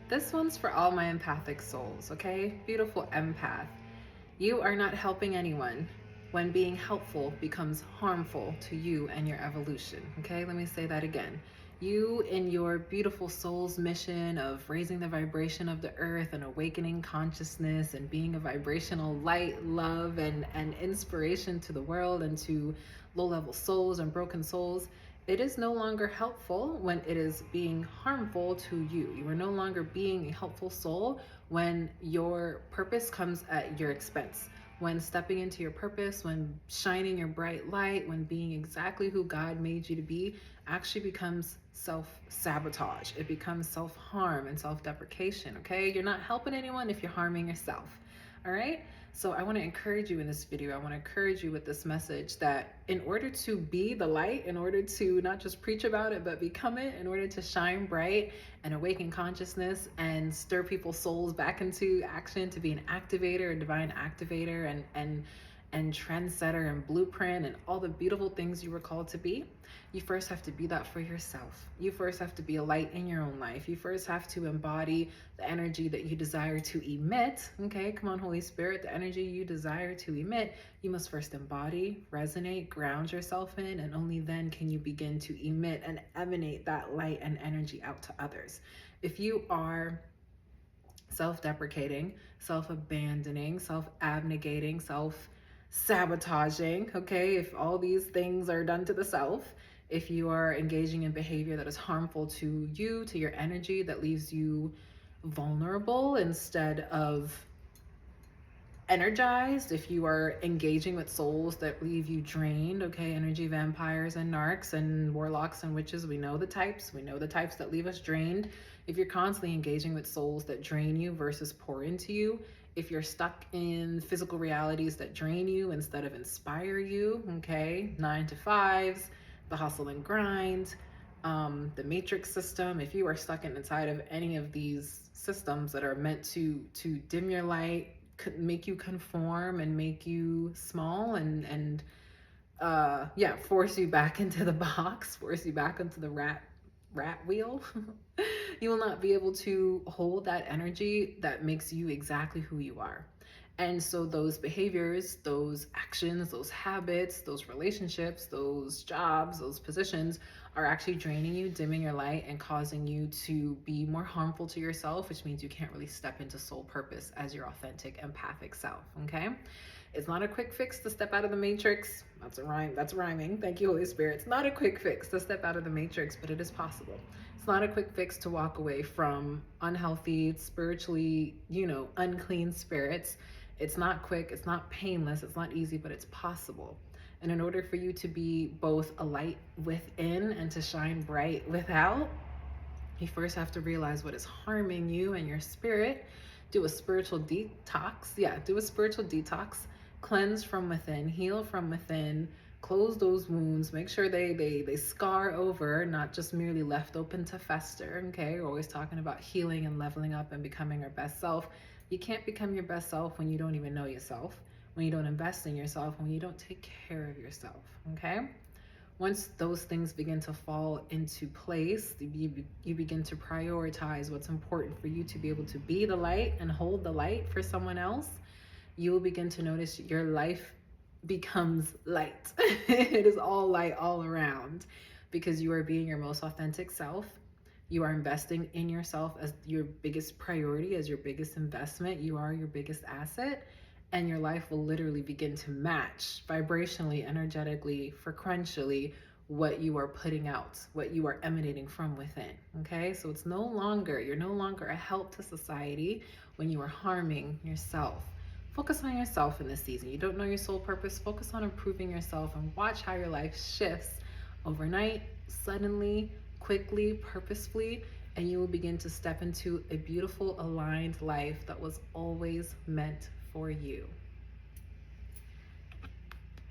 This one's for all my empathic souls, okay? Beautiful empath. You are not helping anyone when being helpful becomes harmful to you and your evolution, okay? Let me say that again. You, in your beautiful soul's mission of raising the vibration of the earth and awakening consciousness and being a vibrational light, love, and inspiration to the world and to low-level souls and broken souls, it is no longer helpful when it is being harmful to you. You are no longer being a helpful soul when your purpose comes at your expense. When stepping into your purpose, when shining your bright light, when being exactly who God made you to be, actually becomes self-sabotage. It becomes self-harm and self-deprecation, okay? You're not helping anyone if you're harming yourself, all right? So I want to encourage you in this video. I want to encourage you with this message that in order to be the light, in order to not just preach about it, but become it, in order to shine bright and awaken consciousness and stir people's souls back into action, to be an activator, a divine activator, and trendsetter and blueprint and all the beautiful things you were called to be, you first have to be that for yourself. You first have to be a light in your own life. You first have to embody the energy that you desire to emit. Okay, come on, Holy Spirit, the energy you desire to emit, you must first embody, resonate, ground yourself in, and only then can you begin to emit and emanate that light and energy out to others. If you are self-deprecating, self-abandoning, self-abnegating, self-sabotaging, okay, if all these things are done to the self, if you are engaging in behavior that is harmful to you, to your energy, that leaves you vulnerable instead of energized, if you are engaging with souls that leave you drained, okay, energy vampires and narcs and warlocks and witches, we know the types that leave us drained. If you're constantly engaging with souls that drain you versus pour into you, if you're stuck in physical realities that drain you instead of inspire you, okay, 9 to 5s, the hustle and grind, the matrix system, if you are stuck inside of any of these systems that are meant to dim your light, make you conform and make you small and yeah, force you back into the box, force you back into the rat wheel, you will not be able to hold that energy that makes you exactly who you are. And so those behaviors, those actions, those habits, those relationships, those jobs, those positions are actually draining you, dimming your light, and causing you to be more harmful to yourself, which means you can't really step into soul purpose as your authentic empathic self, okay? It's not a quick fix to step out of the matrix. That's a rhyme. That's rhyming. Thank you, Holy Spirit. It's not a quick fix to step out of the matrix, but it is possible. It's not a quick fix to walk away from unhealthy, spiritually, unclean spirits. It's not quick, it's not painless, it's not easy, but it's possible. And in order for you to be both a light within and to shine bright without, you first have to realize what is harming you and your spirit. Do a spiritual detox. Yeah, do a spiritual detox. Cleanse from within, heal from within, close those wounds, make sure they scar over, not just merely left open to fester. Okay, we're always talking about healing and leveling up and becoming our best self. You can't become your best self when you don't even know yourself, when you don't invest in yourself, when you don't take care of yourself. Okay, once those things begin to fall into place, you begin to prioritize what's important for you to be able to be the light and hold the light for someone else. You will begin to notice your life becomes light. It is all light all around because you are being your most authentic self. You are investing in yourself as your biggest priority, as your biggest investment. You are your biggest asset, and your life will literally begin to match vibrationally, energetically, frequentially what you are putting out, what you are emanating from within. Okay, so you're no longer a help to society when you are harming yourself. Focus on yourself in this season. You don't know your soul purpose, focus on improving yourself and watch how your life shifts overnight, suddenly, quickly, purposefully, and you will begin to step into a beautiful, aligned life that was always meant for you.